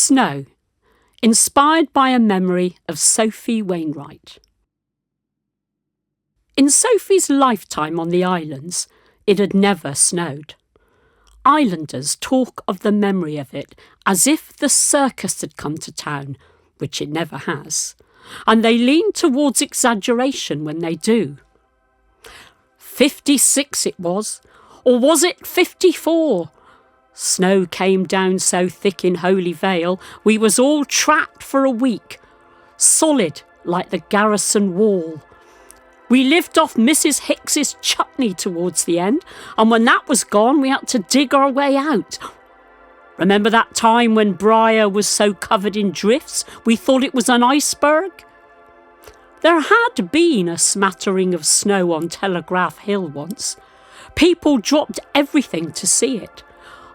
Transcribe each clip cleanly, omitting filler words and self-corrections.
Snow, inspired by a memory of Sophie Wainwright. In Sophie's lifetime on the islands, it had never snowed. Islanders talk of the memory of it as if the circus had come to town, which it never has, and they lean towards exaggeration when they do. 56 it was, or was it 54? Snow came down so thick in Holy Vale, we was all trapped for a week, solid like the garrison wall. We lived off Mrs. Hicks's chutney towards the end, and when that was gone, we had to dig our way out. Remember that time when Briar was so covered in drifts we thought it was an iceberg? There had been a smattering of snow on Telegraph Hill once. People dropped everything to see it.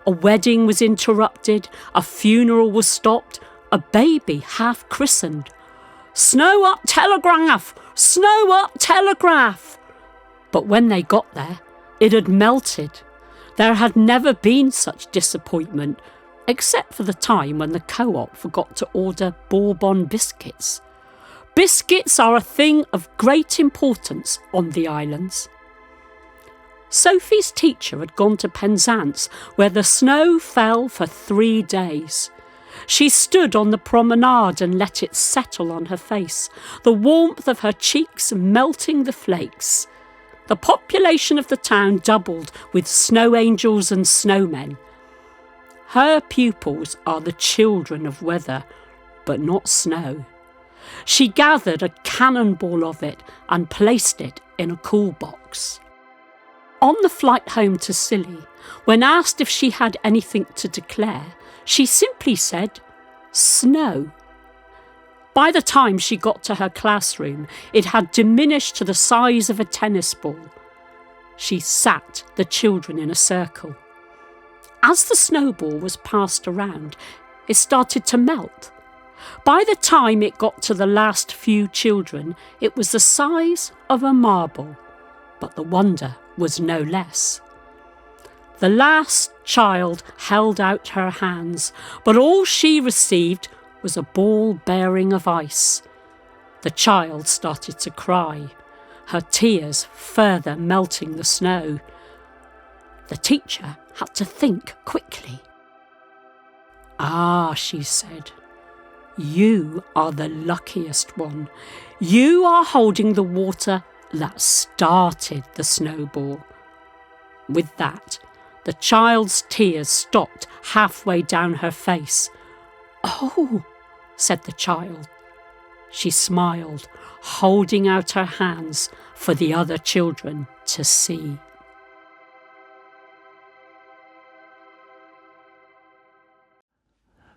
A wedding was interrupted, a funeral was stopped, a baby half christened. Snow up Telegraph! Snow up Telegraph! But when they got there, it had melted. There had never been such disappointment, except for the time when the co-op forgot to order Bourbon biscuits. Biscuits are a thing of great importance on the islands. Sophie's teacher had gone to Penzance, where the snow fell for 3 days. She stood on the promenade and let it settle on her face, the warmth of her cheeks melting the flakes. The population of the town doubled with snow angels and snowmen. Her pupils are the children of weather, but not snow. She gathered a cannonball of it and placed it in a cool box. On the flight home to Scilly, when asked if she had anything to declare, she simply said, "Snow." By the time she got to her classroom, it had diminished to the size of a tennis ball. She sat the children in a circle. As the snowball was passed around, it started to melt. By the time it got to the last few children, it was the size of a marble, but the wonder was no less. The last child held out her hands, but all she received was a ball bearing of ice. The child started to cry, her tears further melting the snow. The teacher had to think quickly. "Ah," she said, "you are the luckiest one. You are holding the water that started the snowball." With that, the child's tears stopped halfway down her face. "Oh," said the child. She smiled, holding out her hands for the other children to see.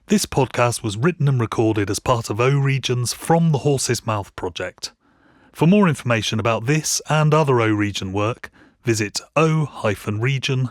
This podcast was written and recorded as part of O Region's From the Horse's Mouth project. For more information about this and other O Region work, visit o-region.co.uk.